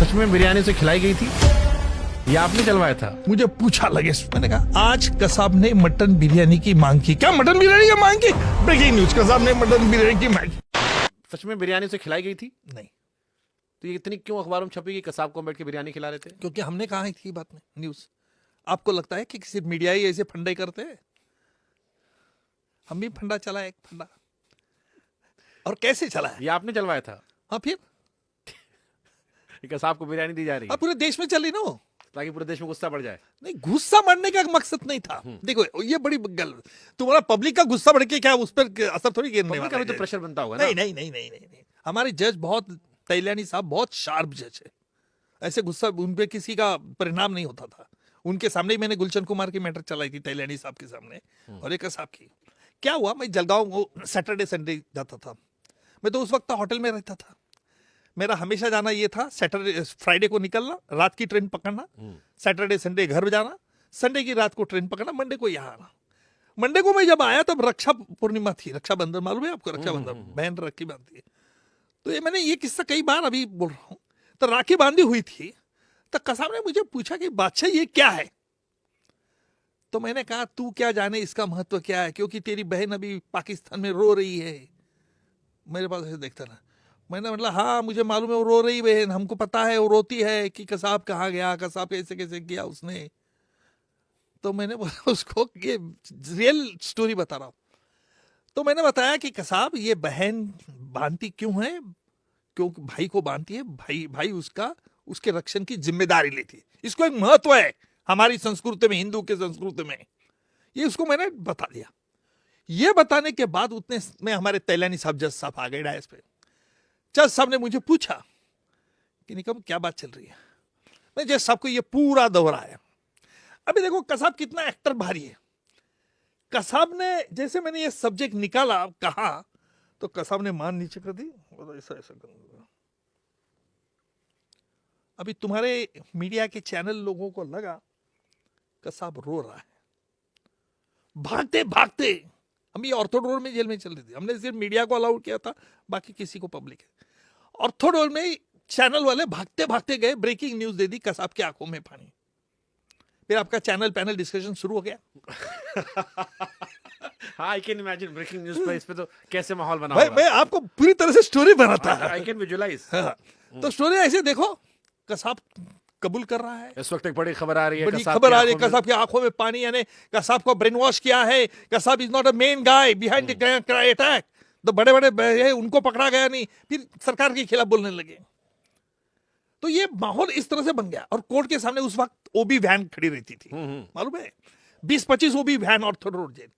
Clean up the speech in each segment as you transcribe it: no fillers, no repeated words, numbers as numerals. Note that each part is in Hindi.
सच में बिरयानी से खिलाई गई थी या आपने चलवाया था? मुझे पूछा लगे, मैंने कहा आज कसाब ने मटन बिरयानी की मांग की। क्या मटन बिरयानी की मांग की? ब्रेकिंग न्यूज, कसाब ने मटन बिरयानी की मांग की। सच में बिरयानी से खिलाई गई थी? नहीं। तो ये इतनी क्यों अखबारों में छपी कि कसाब को बैठ के बिरयानी खिला रहे थे? क्योंकि हमने कहा थी बात में न्यूज। आपको लगता है कि किसी मीडिया ही ऐसे फंडे करते हैं? हम भी फंडा चला एक फंडा। और कैसे चला है? ये आपने चलवाया था? हाँ, फिर कसाब को बिरयानी दी जा रही है अब पूरे देश में चली ना वो। ताकि पूरे देश में गुस्सा बढ़ जाए। नहीं, गुस्सा बढ़ने का मकसद नहीं था। देखो ये बड़ी गल, तुम्हारा पब्लिक का गुस्सा बढ़ के क्या उस पर असर थोड़ी गिरने वाला है। तो प्रेशर बनता होगा नहीं नहीं नहीं नहीं नहीं, नहीं। हमारे जज बहुत, तैलानी साहब बहुत शार्प जज है। ऐसे गुस्सा उन पे किसी का परिणाम नहीं होता था। उनके सामने ही मैंने गुलशन कुमार की मैटर चलाई थी, तैलानी साहब के सामने और एक साहब की। क्या हुआ, मैं जलगांव सैटरडे संडे जाता था। मैं तो उस वक्त होटल में रहता था। मेरा हमेशा जाना ये था, सैटरडे फ्राइडे को निकलना, रात की ट्रेन पकड़ना, सैटरडे संडे घर जाना, संडे की रात को ट्रेन पकड़ना, मंडे को यहाँ आना। मंडे को मैं जब आया तब रक्षा पूर्णिमा थी। रक्षाबंधन मालूम है आपको? रक्षाबंधन बहन राखी बांधती है। तो ये मैंने ये किस्सा कई बार अभी बोल रहा हूँ। तो राखी बांधी हुई थी तो कसाब ने मुझे पूछा कि बादशाह ये क्या है? तो मैंने कहा तू क्या जाने इसका महत्व क्या है, क्योंकि तेरी बहन अभी पाकिस्तान में रो रही है। मेरे पास ऐसे देखता ना। मैंने मतलब हाँ मुझे मालूम है वो रो रही बहन, हमको पता है वो रोती है कि कसाब कहाँ गया, कसाब कैसे कैसे किया उसने। तो मैंने बोला उसको ये रियल स्टोरी बता रहा हूँ। तो मैंने बताया कि कसाब ये बहन बांधती क्यों है, क्योंकि भाई को बांधती है, भाई उसका उसके रक्षण की जिम्मेदारी लेती है। इसको एक महत्व है हमारी संस्कृति में, हिंदू के संस्कृति में। ये उसको मैंने बता दिया। ये बताने के बाद उतने में हमारे तैलानी साहब, जज साहब आ गए डायस पे। जज साहब ने मुझे पूछा कि निकम क्या बात चल रही है। मैं जज साहब को ये पूरा दोहराया। अभी देखो कसाब कितना एक्टर भारी है। कसाब ने जैसे मैंने ये सब्जेक्ट निकाला कहा तो कसाब ने मान नीचे कर दी। ऐसा ऐसा करूंगा। अभी तुम्हारे मीडिया के चैनल लोगों को लगा कसाब रो रहा है। भागते भागते हम ये ऑर्थोडोर में जेल में चल रही थी। हमने सिर्फ मीडिया को अलाउड किया था, बाकी किसी को पब्लिक है। ऑर्थोडोर में चैनल वाले भागते भागते गए, ब्रेकिंग न्यूज दे दी, कसाब की आंखों में पानी। फिर आपका चैनल पैनल डिस्कशन शुरू हो गया। हाँ, I can imagine breaking news पे इस पे तो कैसे माहौल बना होगा। मैं आपको पूरी तरह से स्टोरी बनाता है। I can visualise. तो स्टोरी ऐसे देखो, कसाब कबूल कर रहा है। इस वक्त एक बड़ी खबर आ रही है, बड़ी खबर आ रही है, कसाब की आंखों में पानी, यानी कसाब को ब्रेन वॉश किया है। Kasab is not a main guy behind the attack. तो बड़े बड़े उनको पकड़ा गया नहीं, फिर सरकार के खिलाफ बोलने लगे। तो ये माहौल इस तरह से बन गया। और कोर्ट के सामने उस वक्त ओबी वैन खड़ी रहती थी, मालूम है? 20-25 ओबी वैन ऑर्थोडोर जेल।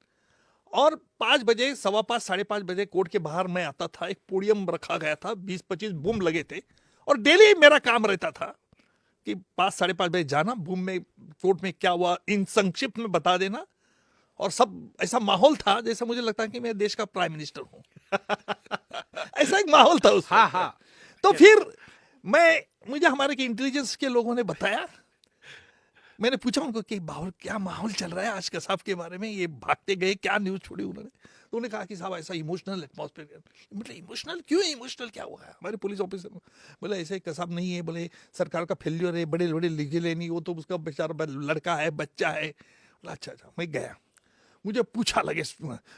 और 5 बजे, 5:15, 5:30 बजे कोर्ट के बाहर मैं आता था। एक पोडियम रखा गया था, 20-25 बूम लगे थे। और डेली मेरा काम रहता था कि 5, 5:30 बजे जाना, बूम में कोर्ट में क्या हुआ इन संक्षिप्त में बता देना। और सब ऐसा माहौल था जैसे मुझे लगता है कि मैं देश का प्राइम मिनिस्टर हूं। ऐसा एक माहौल था उसमें। हाँ। तो फिर मुझे हमारे के इंटेलिजेंस के लोगों ने बताया। मैंने पूछा उनको कि क्या माहौल चल रहा है आज कसाब के बारे में, ये भागते गए, क्या न्यूज छोड़ी उन्होंने। तो उन्होंने कहा कि साहब ऐसा इमोशनल एटमॉस्फेयर। मतलब इमोशनल क्यों है? इमोशनल क्या हुआ है? हमारे पुलिस ऑफिसर बोले ऐसे कसाब नहीं है, बोले सरकार का फेल्योर है, बड़े बड़े लिखे ले नहीं, वो तो उसका बेचारा लड़का है, बच्चा है। बोला अच्छा। मैं गया, मुझे पूछा लगे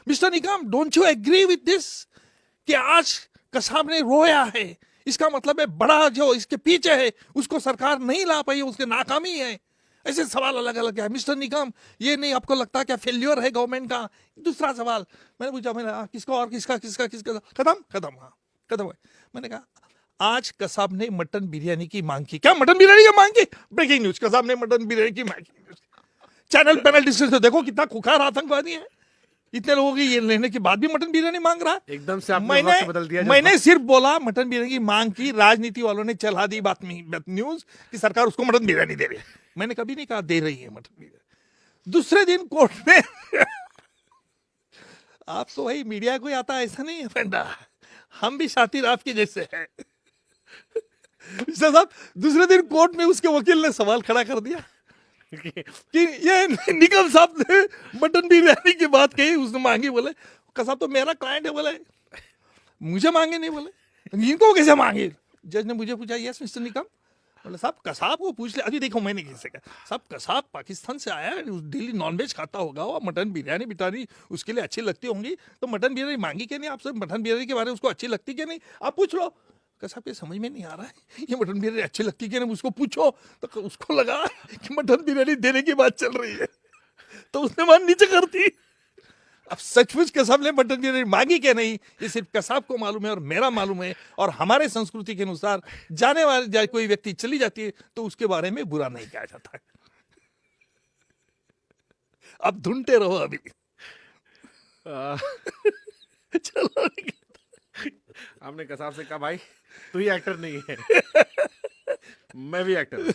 mister Nikam don't you agree with this कि आज कसाब ने रोया है, इसका मतलब है बड़ा जो इसके पीछे है उसको सरकार नहीं ला पाई, उसकी नाकामी है। ऐसे सवाल अलग अलग है। मिस्टर निकम ये नहीं आपको लगता क्या फेल्योर है गवर्नमेंट का? दूसरा सवाल मैंने पूछा, मैंने किसको और किसका खत्म है। मैंने कहा आज कसाब ने मटन बिरयानी की मांग की। क्या मटन बिरयानी की मांग की? ब्रेकिंग न्यूज, कसाब ने मटन बिरयानी की मांग की। चैनल पैनल डिस्कशन देखो कितना खुखार आतंकवादी है। इतने लोगों की ये लेने के बाद भी मटन बिरयानी मांग रहा है। एकदम से आपने वक्त बदल दिया। मैंने सिर्फ बोला मटन बिरयानी की मांग की, राजनीति वालों ने चला दी बात न्यूज कि सरकार उसको मटन बिरयानी दे रही है। मैंने कभी नहीं कहा दे रही है मटन बिरयानी। दूसरे दिन कोर्ट में आप तो भाई मीडिया को आता ऐसा नहीं है फंडा, हम भी शातिर आपके जैसे हैं। साहब दूसरे दिन कोर्ट में उसके वकील ने सवाल खड़ा कर दिया कि ये निकम साहब ने मटन बिरयानी की बात कही, उसने मांगी। बोले कसाब तो मेरा क्लाइंट है, बोले मुझे मांगे नहीं, बोले इनको कैसे मांगे? जज ने मुझे पूछा यस मिस्टर निकम बोले साहब कसाब को पूछ ले। अभी देखो मैंने किसे कहा, साहब कसाब पाकिस्तान से आया है, डेली नॉनवेज खाता होगा और मटन बिरयानी बिटानी उसके लिए अच्छी लगती होंगी, तो मटन बिरयानी मांगी क्या नहीं आपसे, मटन बिरयानी के बारे में उसको अच्छी लगती क्या नहीं, आप पूछ लो। कसाब ये समझ में नहीं आ रहा है, ये मटन बिरयानी अच्छी लगती क्या नहीं, उसको पूछो। तो उसको लगा कि मटन बिरयानी देने की बात चल रही है, तो उसने मान नीचे कर दी। अब सचमुच कसाब ने मटन बिरयानी मांगी क्या नहीं, ये सिर्फ कसाब को मालूम है और मेरा मालूम है। और हमारे संस्कृति के अनुसार जाने वाले कोई व्यक्ति चली जाती है तो उसके बारे में बुरा नहीं कहा जाता है। अब ढूंढते रहो अभी। आ, चलो हमने कसाब से कहा भाई तू ही एक्टर नहीं है, मैं भी एक्टर हूं।